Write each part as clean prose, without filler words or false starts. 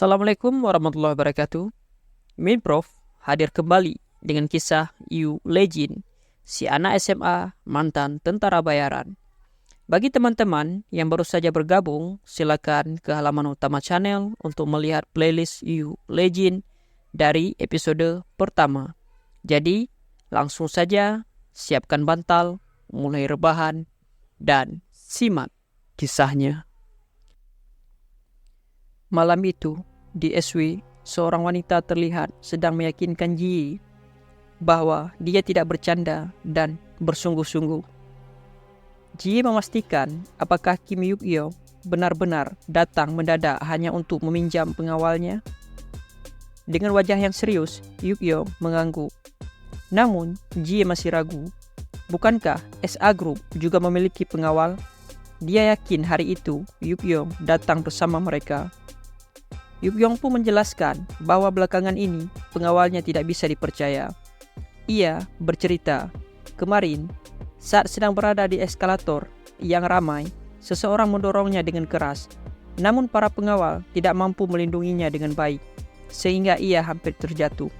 Assalamualaikum warahmatullahi wabarakatuh. Prof hadir kembali dengan kisah Yu Legend, si anak SMA mantan tentara bayaran. Bagi teman-teman yang baru saja bergabung, silakan ke halaman utama channel untuk melihat playlist Yu Legend dari episode pertama. Jadi, langsung saja siapkan bantal, mulai rebahan, dan simak kisahnya. Malam itu, di SW, seorang wanita terlihat sedang meyakinkan Ji bahwa dia tidak bercanda dan bersungguh-sungguh. Ji memastikan apakah Kim Yuk-yo benar-benar datang mendadak hanya untuk meminjam pengawalnya. Dengan wajah yang serius, Yuk-yo mengangguk. Namun, Ji masih ragu. Bukankah SA Group juga memiliki pengawal? Dia yakin hari itu Yuk-yo datang bersama mereka. Yuk-yong pun menjelaskan bahwa belakangan ini pengawalnya tidak bisa dipercaya. Ia bercerita, kemarin saat sedang berada di eskalator yang ramai, seseorang mendorongnya dengan keras. Namun para pengawal tidak mampu melindunginya dengan baik, sehingga ia hampir terjatuh.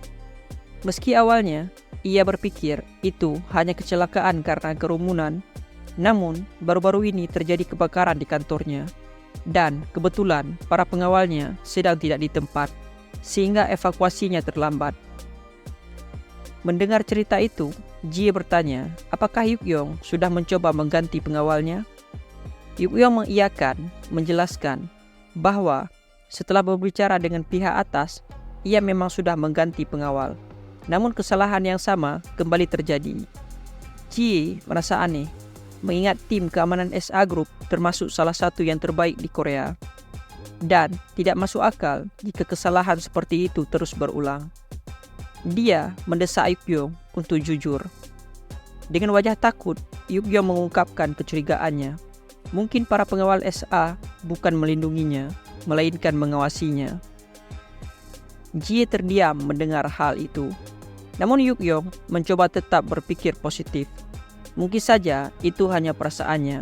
Meski awalnya ia berpikir itu hanya kecelakaan karena kerumunan, namun baru-baru ini terjadi kebakaran di kantornya. Dan kebetulan para pengawalnya sedang tidak di tempat, sehingga evakuasinya terlambat. Mendengar cerita itu, Ji bertanya, apakah Yuk-yong sudah mencoba mengganti pengawalnya? Yuk-yong mengiyakan, menjelaskan bahwa setelah berbicara dengan pihak atas, ia memang sudah mengganti pengawal. Namun kesalahan yang sama kembali terjadi. Ji merasa aneh, mengingat tim keamanan SA Group termasuk salah satu yang terbaik di Korea. Dan tidak masuk akal jika kesalahan seperti itu terus berulang. Dia mendesak Yuk-yong untuk jujur. Dengan wajah takut, Yuk-yong mengungkapkan kecurigaannya. Mungkin para pengawal SA bukan melindunginya, melainkan mengawasinya. Ji terdiam mendengar hal itu. Namun Yuk-yong mencoba tetap berpikir positif. Mungkin saja itu hanya perasaannya.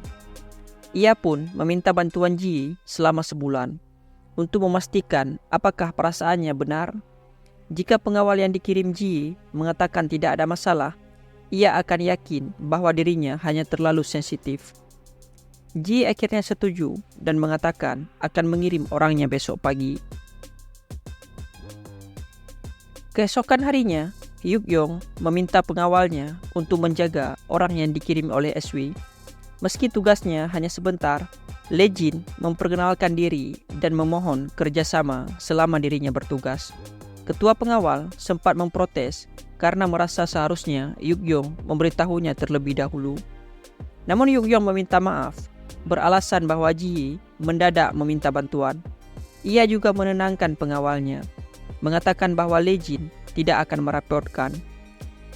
Ia pun meminta bantuan Ji selama sebulan untuk memastikan apakah perasaannya benar. Jika pengawal yang dikirim Ji mengatakan tidak ada masalah, ia akan yakin bahwa dirinya hanya terlalu sensitif. Ji akhirnya setuju dan mengatakan akan mengirim orangnya besok pagi. Keesokan harinya, Yuk-yong meminta pengawalnya untuk menjaga orang yang dikirim oleh SW. Meski tugasnya hanya sebentar, Legend memperkenalkan diri dan memohon kerjasama selama dirinya bertugas. Ketua pengawal sempat memprotes karena merasa seharusnya Yuk-yong memberitahunya terlebih dahulu. Namun Yuk-yong meminta maaf, beralasan bahwa Ji mendadak meminta bantuan. Ia juga menenangkan pengawalnya, mengatakan bahwa Legend tidak akan meraporkan,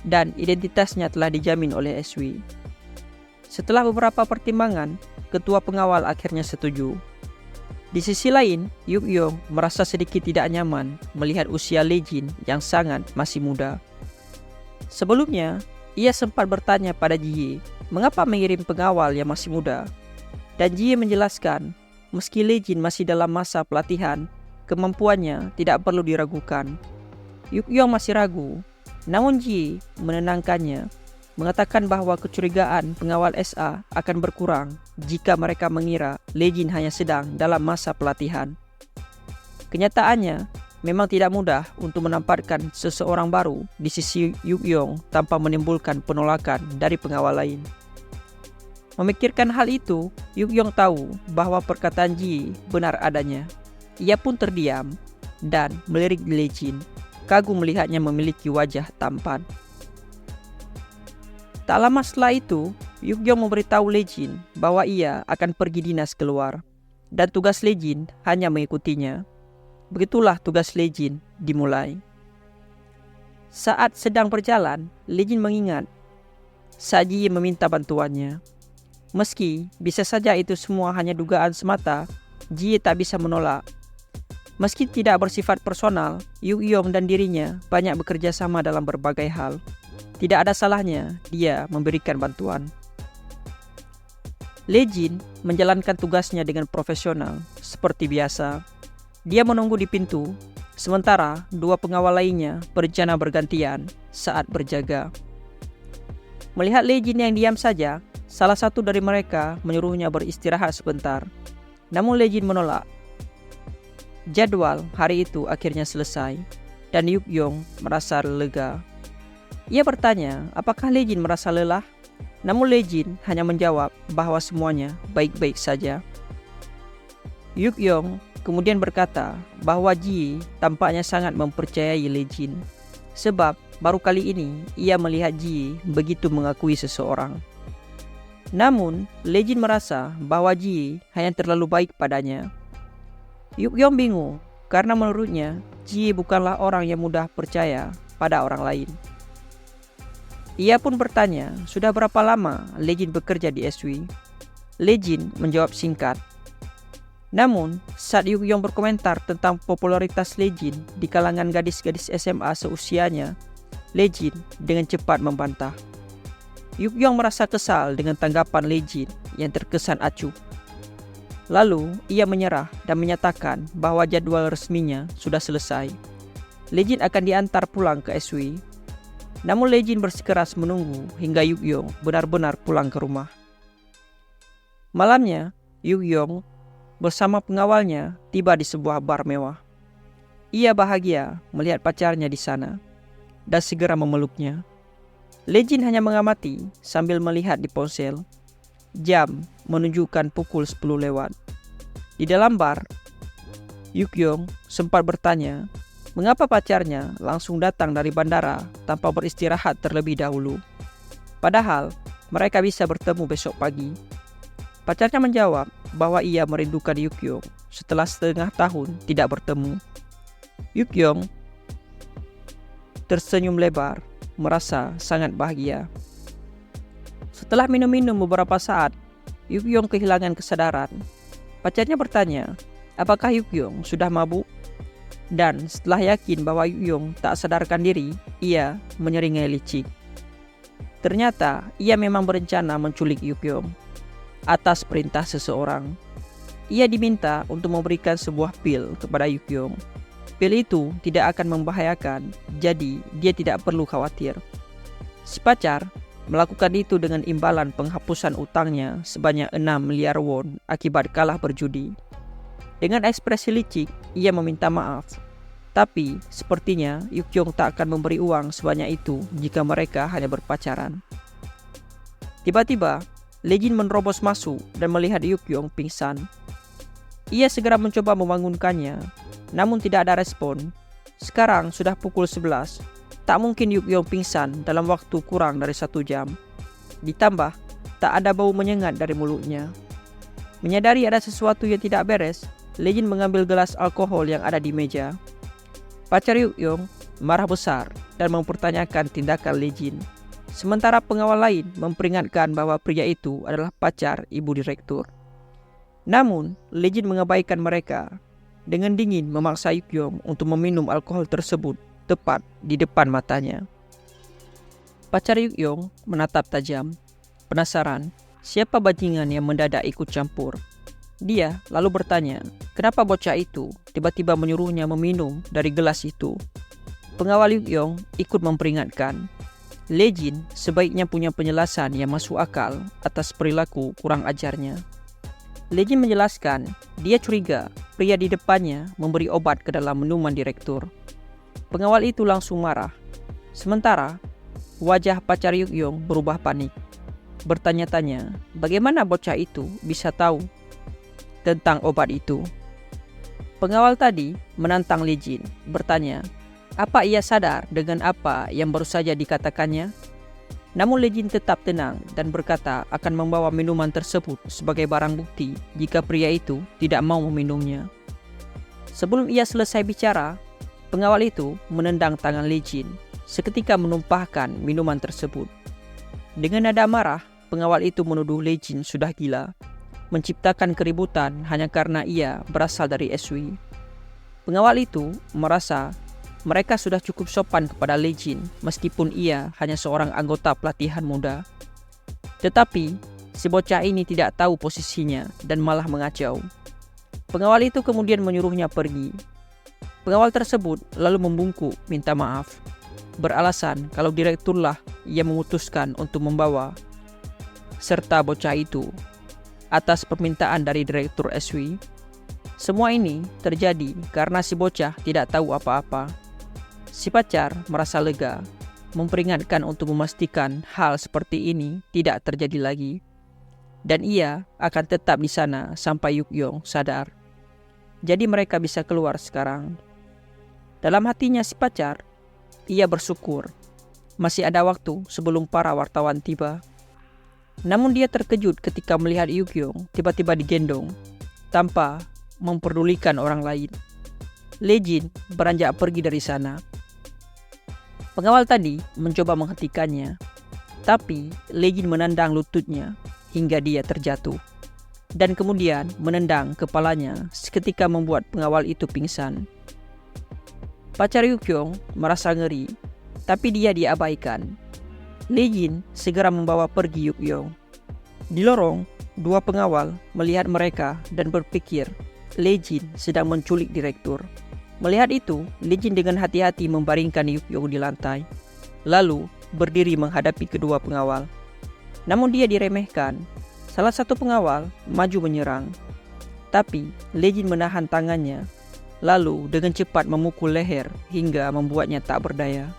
dan identitasnya telah dijamin oleh SW. Setelah beberapa pertimbangan, ketua pengawal akhirnya setuju. Di sisi lain, Yuk-yong merasa sedikit tidak nyaman melihat usia Legend yang sangat masih muda. Sebelumnya, ia sempat bertanya pada Ji, mengapa mengirim pengawal yang masih muda? Dan Ji menjelaskan, meski Legend masih dalam masa pelatihan, kemampuannya tidak perlu diragukan. Yuk-yong masih ragu, namun Ji menenangkannya, mengatakan bahwa kecurigaan pengawal SA akan berkurang jika mereka mengira Legend hanya sedang dalam masa pelatihan. Kenyataannya, memang tidak mudah untuk menempatkan seseorang baru di sisi Yuk-yong tanpa menimbulkan penolakan dari pengawal lain. Memikirkan hal itu, Yuk-yong tahu bahwa perkataan Ji benar adanya. Ia pun terdiam dan melirik Legend, kagum melihatnya memiliki wajah tampan. Tak lama setelah itu, Yuk-yong memberitahu Legend bahwa ia akan pergi dinas keluar, dan tugas Legend hanya mengikutinya. Begitulah tugas Legend dimulai. Saat sedang berjalan, Legend mengingat saat Ji meminta bantuannya. Meski bisa saja itu semua hanya dugaan semata, Ji tak bisa menolak. Meski tidak bersifat personal, Yuk-yong dan dirinya banyak bekerja sama dalam berbagai hal. Tidak ada salahnya dia memberikan bantuan. Legend menjalankan tugasnya dengan profesional seperti biasa. Dia menunggu di pintu, sementara dua pengawal lainnya berencana bergantian saat berjaga. Melihat Lejin yang diam saja, salah satu dari mereka menyuruhnya beristirahat sebentar. Namun Lejin menolak. Jadwal hari itu akhirnya selesai, dan Yukyong merasa lega. Ia bertanya apakah Lejin merasa lelah, namun Lejin hanya menjawab bahwa semuanya baik-baik saja. Yukyong kemudian berkata bahwa Ji tampaknya sangat mempercayai Lejin, sebab baru kali ini ia melihat Ji begitu mengakui seseorang. Namun, Lejin merasa bahwa Ji hanya terlalu baik padanya. Yukyong bingung karena menurutnya Ji bukanlah orang yang mudah percaya pada orang lain. Ia pun bertanya sudah berapa lama Lejin bekerja di SW. Lejin menjawab singkat. Namun, saat Yukyong berkomentar tentang popularitas Lejin di kalangan gadis-gadis SMA seusianya, Lejin dengan cepat membantah. Yukyong merasa kesal dengan tanggapan Lejin yang terkesan acuh. Lalu, ia menyerah dan menyatakan bahwa jadwal resminya sudah selesai. Lejin akan diantar pulang ke SW. Namun Lejin bersikeras menunggu hingga Yukyong benar-benar pulang ke rumah. Malamnya, Yukyong bersama pengawalnya tiba di sebuah bar mewah. Ia bahagia melihat pacarnya di sana dan segera memeluknya. Lejin hanya mengamati sambil melihat di ponsel. Jam menunjukkan pukul 10 lewat. Di dalam bar, Yukyong sempat bertanya mengapa pacarnya langsung datang dari bandara tanpa beristirahat terlebih dahulu. Padahal mereka bisa bertemu besok pagi. Pacarnya menjawab bahwa ia merindukan Yukyong setelah setengah tahun tidak bertemu. Yukyong tersenyum lebar, merasa sangat bahagia. Setelah minum-minum beberapa saat, Yukyong kehilangan kesadaran. Pacarnya bertanya, apakah Yukyong sudah mabuk? Dan setelah yakin bahwa Yukyong tak sadarkan diri, ia menyeringai licik. Ternyata ia memang berencana menculik Yukyong atas perintah seseorang. Ia diminta untuk memberikan sebuah pil kepada Yukyong. Pil itu tidak akan membahayakan, jadi dia tidak perlu khawatir. Si pacar melakukan itu dengan imbalan penghapusan utangnya sebanyak 6 miliar won akibat kalah berjudi. Dengan ekspresi licik, ia meminta maaf. Tapi sepertinya Yukyong tak akan memberi uang sebanyak itu jika mereka hanya berpacaran. Tiba-tiba, Lejin menerobos masuk dan melihat Yukyong pingsan. Ia segera mencoba membangunkannya, namun tidak ada respon. Sekarang sudah pukul 11. Tak mungkin Yukyong pingsan dalam waktu kurang dari 1 jam. Ditambah, tak ada bau menyengat dari mulutnya. Menyadari ada sesuatu yang tidak beres, Lejin mengambil gelas alkohol yang ada di meja. Pacar Yukyong marah besar dan mempertanyakan tindakan Lejin. Sementara pengawal lain memperingatkan bahwa pria itu adalah pacar ibu direktur. Namun, Lejin mengabaikan mereka. Dengan dingin memaksa Yukyong untuk meminum alkohol tersebut tepat di depan matanya. Pacar Yukyong menatap tajam, penasaran siapa bajingan yang mendadak ikut campur. Dia lalu bertanya, kenapa bocah itu tiba-tiba menyuruhnya meminum dari gelas itu. Pengawal Yukyong ikut memperingatkan. Lejin sebaiknya punya penjelasan yang masuk akal atas perilaku kurang ajarnya. Lejin menjelaskan, dia curiga pria di depannya memberi obat ke dalam minuman direktur. Pengawal itu langsung marah. Sementara, wajah pacar Yukyong berubah panik. Bertanya-tanya, bagaimana bocah itu bisa tahu tentang obat itu? Pengawal tadi menantang Lejin, bertanya, apa ia sadar dengan apa yang baru saja dikatakannya? Namun Lejin tetap tenang dan berkata akan membawa minuman tersebut sebagai barang bukti jika pria itu tidak mau meminumnya. Sebelum ia selesai bicara, pengawal itu menendang tangan Lejin, seketika menumpahkan minuman tersebut. Dengan nada marah, pengawal itu menuduh Lejin sudah gila, menciptakan keributan hanya karena ia berasal dari SW. Pengawal itu merasa mereka sudah cukup sopan kepada Lejin meskipun ia hanya seorang anggota pelatihan muda. Tetapi si bocah ini tidak tahu posisinya dan malah mengacau. Pengawal itu kemudian menyuruhnya pergi. Pengawal tersebut lalu membungkuk minta maaf, beralasan kalau direkturlah yang memutuskan untuk membawa serta bocah itu atas permintaan dari direktur SW. Semua ini terjadi karena si bocah tidak tahu apa-apa. Si pacar merasa lega, memperingatkan untuk memastikan hal seperti ini tidak terjadi lagi. Dan ia akan tetap di sana sampai Yukyong sadar. Jadi mereka bisa keluar sekarang. Dalam hatinya si pacar, ia bersyukur masih ada waktu sebelum para wartawan tiba. Namun dia terkejut ketika melihat Yukyong tiba-tiba digendong tanpa memperdulikan orang lain. Lee-jin beranjak pergi dari sana. Pengawal tadi mencoba menghentikannya, tapi Lee-jin menendang lututnya hingga dia terjatuh, dan kemudian menendang kepalanya seketika membuat pengawal itu pingsan. Pacar Yukyong merasa ngeri, tapi dia diabaikan. Lee-jin segera membawa pergi Yukyong. Di lorong, dua pengawal melihat mereka dan berpikir Lee-jin sedang menculik direktur. Melihat itu, Lee-jin dengan hati-hati membaringkan Yukyong di lantai, lalu berdiri menghadapi kedua pengawal. Namun dia diremehkan. Salah satu pengawal maju menyerang, tapi Lee-jin menahan tangannya, lalu dengan cepat memukul leher hingga membuatnya tak berdaya.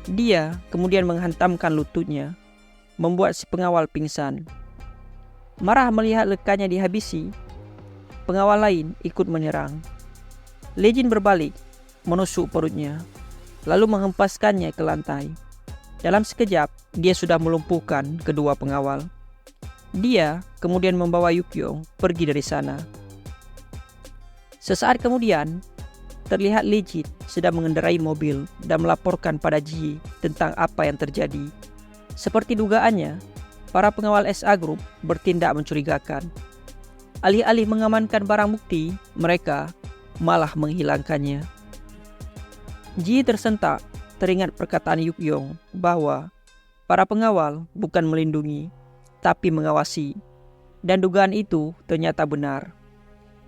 Dia kemudian menghantamkan lututnya, membuat si pengawal pingsan. Marah melihat lekanya dihabisi, pengawal lain ikut menyerang. Lee-jin berbalik, menusuk perutnya, lalu menghempaskannya ke lantai. Dalam sekejap, dia sudah melumpuhkan kedua pengawal. Dia kemudian membawa Yukyong pergi dari sana. Sesaat kemudian, terlihat Lee-jin sedang mengendarai mobil dan melaporkan pada Ji tentang apa yang terjadi. Seperti dugaannya, para pengawal SA Group bertindak mencurigakan. Alih-alih mengamankan barang bukti, mereka malah menghilangkannya. Ji tersentak teringat perkataan Yukyong bahwa para pengawal bukan melindungi, tapi mengawasi. Dan dugaan itu ternyata benar.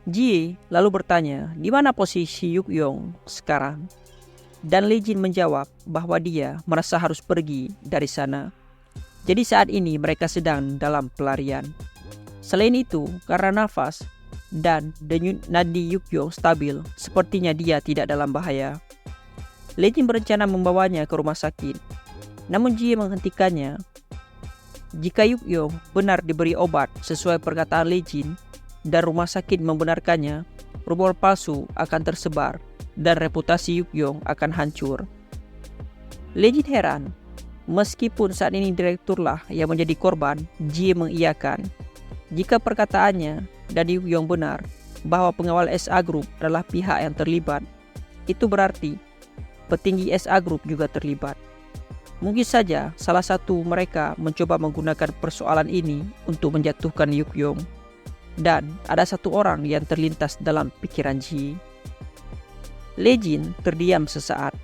Ji lalu bertanya di mana posisi Yukyong sekarang. Dan Lee-jin menjawab bahwa dia merasa harus pergi dari sana. Jadi saat ini mereka sedang dalam pelarian. Selain itu, karena nafas dan denyut nadi Yukyong stabil, sepertinya dia tidak dalam bahaya. Lee-jin berencana membawanya ke rumah sakit. Namun Ji menghentikannya. Jika Yukyong benar diberi obat sesuai perkataan Lee-jin dan rumah sakit membenarkannya, rumor palsu akan tersebar dan reputasi Yukyong akan hancur. Lee-jin heran. Meskipun saat ini direkturlah yang menjadi korban, Ji mengiyakan. Jika perkataannya dan Yukyong benar bahwa pengawal SA Group adalah pihak yang terlibat, itu berarti petinggi SA Group juga terlibat. Mungkin saja salah satu mereka mencoba menggunakan persoalan ini untuk menjatuhkan Yukyong. Dan ada satu orang yang terlintas dalam pikiran Ji. Lee-jin terdiam sesaat.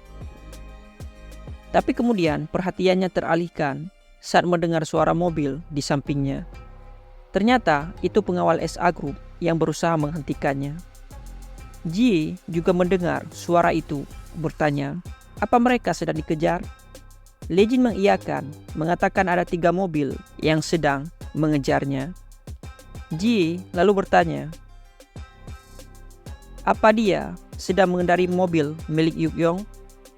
Tapi kemudian perhatiannya teralihkan saat mendengar suara mobil di sampingnya. Ternyata itu pengawal SA Group yang berusaha menghentikannya. Ji juga mendengar suara itu, bertanya, apa mereka sedang dikejar? Lee-jin mengiyakan, mengatakan ada 3 mobil yang sedang mengejarnya. Ji lalu bertanya, apa dia sedang mengendarai mobil milik Yukyong?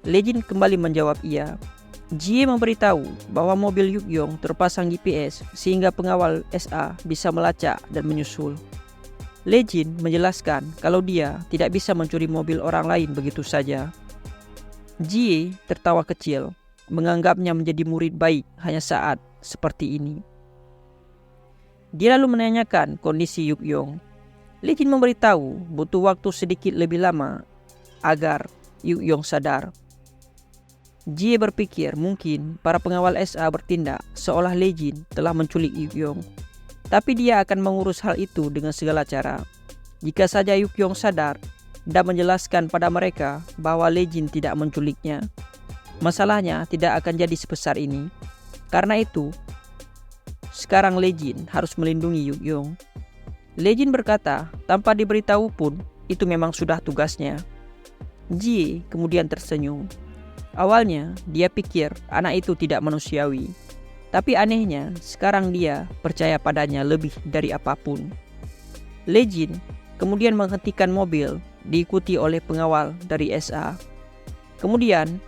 Lee-jin kembali menjawab iya. Ji memberitahu bahwa mobil Yukyong terpasang GPS sehingga pengawal SA bisa melacak dan menyusul. Lee-jin menjelaskan kalau dia tidak bisa mencuri mobil orang lain begitu saja. Ji tertawa kecil, menganggapnya menjadi murid baik hanya saat seperti ini. Dia lalu menanyakan kondisi Yukyong. Lee-jin memberitahu butuh waktu sedikit lebih lama agar Yukyong sadar. Ji berpikir mungkin para pengawal SA bertindak seolah Lee-jin telah menculik Yukyong. Tapi dia akan mengurus hal itu dengan segala cara. Jika saja Yukyong sadar dan menjelaskan pada mereka bahwa Lee-jin tidak menculiknya, masalahnya tidak akan jadi sebesar ini. Karena itu, sekarang Lee-jin harus melindungi Yukyong. Lejin berkata, tanpa diberitahu pun, itu memang sudah tugasnya. Ji kemudian tersenyum. Awalnya, dia pikir anak itu tidak manusiawi. Tapi anehnya, sekarang dia percaya padanya lebih dari apapun. Lejin kemudian menghentikan mobil, diikuti oleh pengawal dari SA. Kemudian,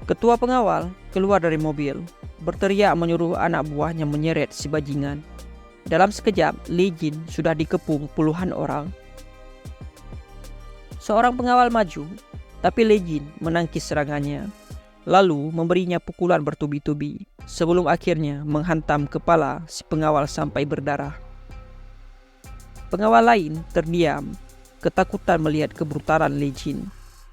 ketua pengawal keluar dari mobil, berteriak menyuruh anak buahnya menyeret si bajingan. Dalam sekejap, Lejin sudah dikepung puluhan orang. Seorang pengawal maju, tapi Lejin menangkis serangannya, lalu memberinya pukulan bertubi-tubi, sebelum akhirnya menghantam kepala si pengawal sampai berdarah. Pengawal lain terdiam, ketakutan melihat kebrutalan Lejin.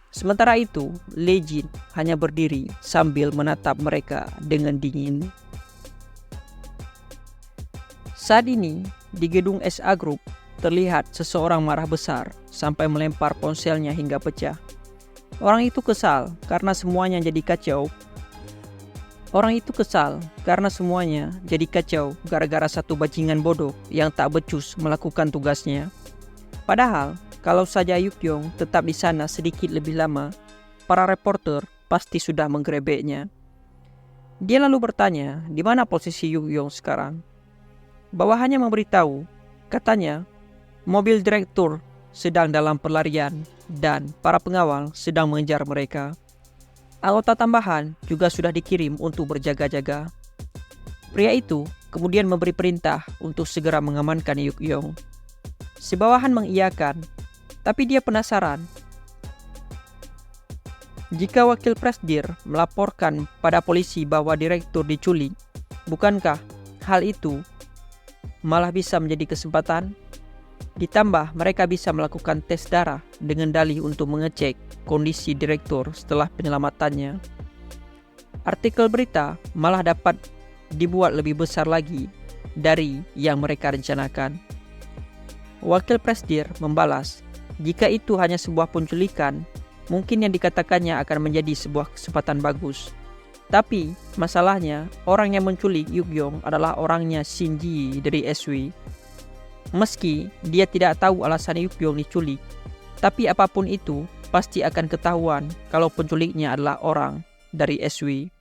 Sementara itu, Lejin hanya berdiri sambil menatap mereka dengan dingin. Saat ini, di gedung SA Group, terlihat seseorang marah besar sampai melempar ponselnya hingga pecah. Orang itu kesal karena semuanya jadi kacau. Gara-gara satu bajingan bodoh yang tak becus melakukan tugasnya. Padahal, kalau saja Yukyong tetap di sana sedikit lebih lama, para reporter pasti sudah menggerebeknya. Dia lalu bertanya, di mana posisi Yukyong sekarang? Bawahannya memberitahu, katanya, mobil direktur sedang dalam pelarian dan para pengawal sedang mengejar mereka. Anggota tambahan juga sudah dikirim untuk berjaga-jaga. Pria itu kemudian memberi perintah untuk segera mengamankan Yukyong. Si bawahan mengiyakan, tapi dia penasaran. Jika wakil Presdir melaporkan pada polisi bahwa direktur diculik, bukankah hal itu malah bisa menjadi kesempatan? Ditambah mereka bisa melakukan tes darah dengan dalih untuk mengecek kondisi direktur setelah penyelamatannya. Artikel berita malah dapat dibuat lebih besar lagi dari yang mereka rencanakan. Wakil Presdir membalas, jika itu hanya sebuah penculikan, mungkin yang dikatakannya akan menjadi sebuah kesempatan bagus. Tapi masalahnya, orang yang menculik Yukyong adalah orangnya Shinji dari SW. Meski dia tidak tahu alasan Yukyong diculik, tapi apapun itu pasti akan ketahuan kalau penculiknya adalah orang dari SW.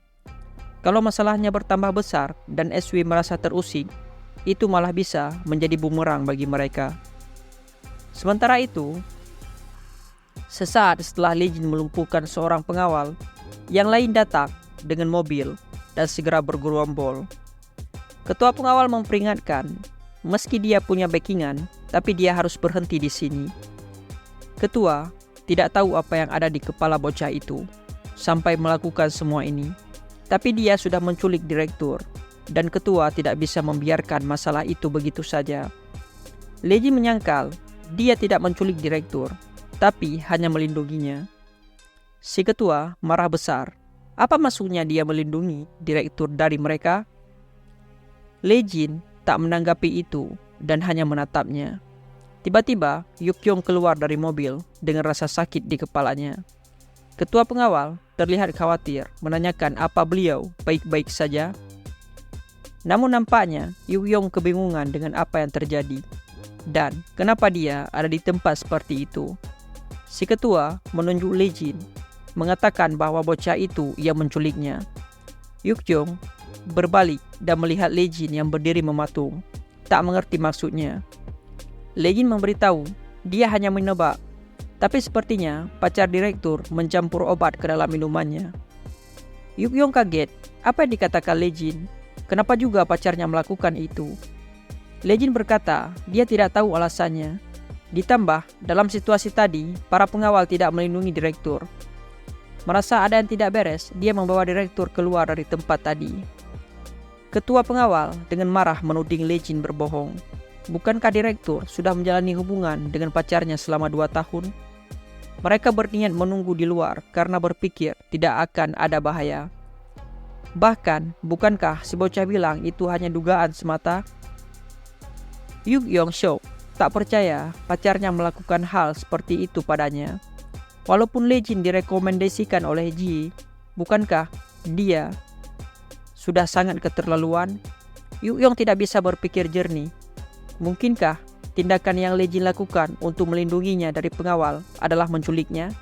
Kalau masalahnya bertambah besar dan SW merasa terusik, itu malah bisa menjadi bumerang bagi mereka. Sementara itu, sesaat setelah Lejin melumpuhkan seorang pengawal, yang lain datang dengan mobil dan segera bergerombol. Ketua pengawal memperingatkan, meski dia punya backingan, tapi dia harus berhenti di sini. Ketua tidak tahu apa yang ada di kepala bocah itu sampai melakukan semua ini. Tapi dia sudah menculik direktur, dan ketua tidak bisa membiarkan masalah itu begitu saja. Lejin menyangkal dia tidak menculik direktur, tapi hanya melindunginya. Si ketua marah besar. Apa maksudnya dia melindungi direktur dari mereka? Lejin tak menanggapi itu dan hanya menatapnya. Tiba-tiba, Yukyong keluar dari mobil dengan rasa sakit di kepalanya. Ketua pengawal terlihat khawatir menanyakan apa beliau baik-baik saja. Namun nampaknya Yukyong kebingungan dengan apa yang terjadi dan kenapa dia ada di tempat seperti itu. Si ketua menunjuk Lejin, mengatakan bahwa bocah itu yang menculiknya. Yukyong berbalik dan melihat Lejin yang berdiri mematung, tak mengerti maksudnya. Lejin memberitahu dia hanya menebak, tapi sepertinya pacar direktur mencampur obat ke dalam minumannya. Yukyong kaget, apa yang dikatakan Lejin? Kenapa juga pacarnya melakukan itu? Lejin berkata dia tidak tahu alasannya. Ditambah dalam situasi tadi, para pengawal tidak melindungi direktur. Merasa ada yang tidak beres, dia membawa direktur keluar dari tempat tadi. Ketua pengawal dengan marah menuding Lejin berbohong. Bukankah direktur sudah menjalani hubungan dengan pacarnya selama 2 tahun? Mereka berniat menunggu di luar karena berpikir tidak akan ada bahaya. Bahkan, bukankah si bocah bilang itu hanya dugaan semata? Yukyong shock, tak percaya pacarnya melakukan hal seperti itu padanya. Walaupun Lejin direkomendasikan oleh Ji, bukankah dia sudah sangat keterlaluan? Yukyong tidak bisa berpikir jernih. Mungkinkah tindakan yang Lejin lakukan untuk melindunginya dari pengawal adalah menculiknya?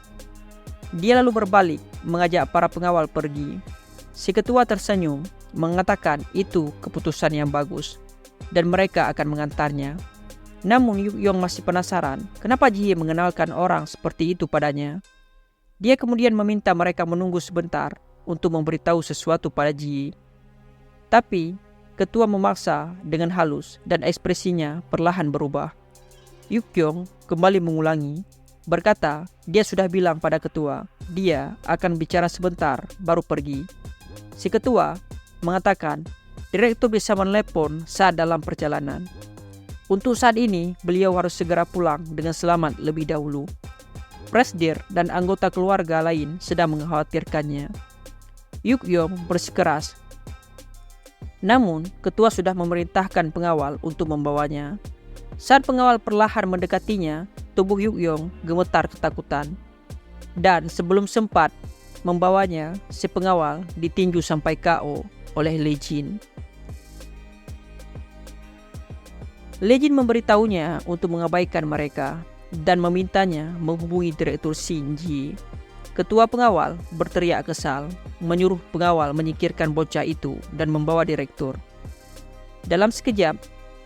Dia lalu berbalik mengajak para pengawal pergi. Si ketua tersenyum, mengatakan itu keputusan yang bagus dan mereka akan mengantarnya. Namun Yukyong masih penasaran kenapa Ji mengenalkan orang seperti itu padanya. Dia kemudian meminta mereka menunggu sebentar untuk memberitahu sesuatu pada Ji. Tapi ketua memaksa dengan halus dan ekspresinya perlahan berubah. Yukyong kembali mengulangi, berkata dia sudah bilang pada ketua dia akan bicara sebentar baru pergi. Si ketua mengatakan direktur bisa menelepon saat dalam perjalanan. Untuk saat ini beliau harus segera pulang dengan selamat lebih dahulu. Presdir dan anggota keluarga lain sedang mengkhawatirkannya. Yukyong bersikeras. Namun ketua sudah memerintahkan pengawal untuk membawanya. Saat pengawal perlahan mendekatinya, tubuh Yukyong gemetar ketakutan. Dan sebelum sempat membawanya, si pengawal ditinju sampai KO oleh Lejin. Lejin memberitahunya untuk mengabaikan mereka dan memintanya menghubungi Direktur Shinji. Ketua pengawal berteriak kesal, menyuruh pengawal menyingkirkan bocah itu dan membawa direktur. Dalam sekejap,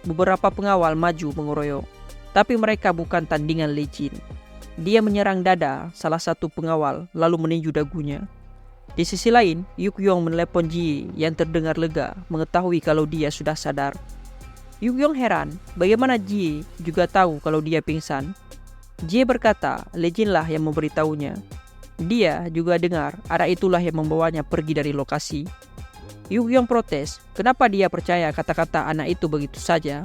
beberapa pengawal maju mengeroyok, tapi mereka bukan tandingan Lejin. Dia menyerang dada salah satu pengawal lalu meninju dagunya. Di sisi lain, Yukyong menelepon Ji yang terdengar lega mengetahui kalau dia sudah sadar. Yukyong heran bagaimana Ji juga tahu kalau dia pingsan. Ji berkata Lejinlah yang memberitahunya. Dia juga dengar anak itulah yang membawanya pergi dari lokasi. Yukyong protes kenapa dia percaya kata-kata anak itu begitu saja.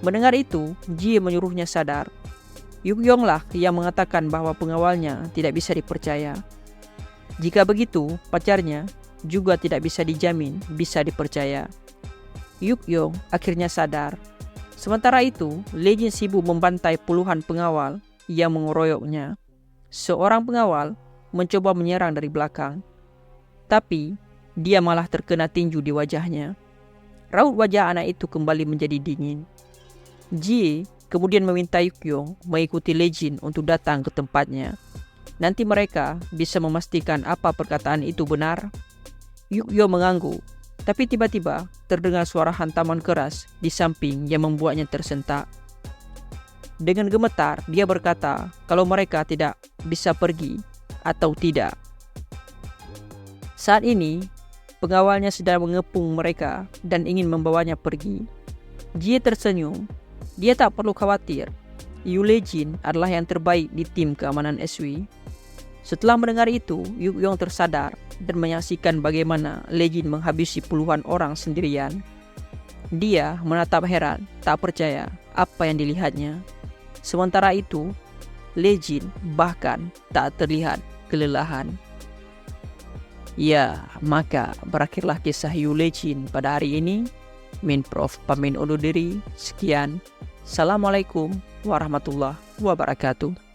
Mendengar itu, Ji menyuruhnya sadar. Yukyonglah yang mengatakan bahwa pengawalnya tidak bisa dipercaya. Jika begitu, pacarnya juga tidak bisa dijamin bisa dipercaya. Yukyong akhirnya sadar. Sementara itu, Lejin sibuk membantai puluhan pengawal yang mengeroyoknya. Seorang pengawal mencoba menyerang dari belakang, tapi dia malah terkena tinju di wajahnya. Raut wajah anak itu kembali menjadi dingin. Ji kemudian meminta Yukyong mengikuti Lejin untuk datang ke tempatnya. Nanti mereka bisa memastikan apa perkataan itu benar. Yukyong mengangguk. Tapi tiba-tiba terdengar suara hantaman keras di samping yang membuatnya tersentak. Dengan gemetar dia berkata kalau mereka tidak bisa pergi atau tidak. Saat ini pengawalnya sedang mengepung mereka dan ingin membawanya pergi. Jie tersenyum. Dia tak perlu khawatir. Yu Lejin adalah yang terbaik di tim keamanan SW. Setelah mendengar itu, Yukyong tersadar dan menyaksikan bagaimana Lejin menghabisi puluhan orang sendirian. Dia menatap heran, tak percaya apa yang dilihatnya. Sementara itu, Lejin bahkan tak terlihat kelelahan. Ya, maka berakhirlah kisah Yu Lejin pada hari ini. Min Prof pamit undur diri. Sekian. Assalamualaikum warahmatullahi wabarakatuh.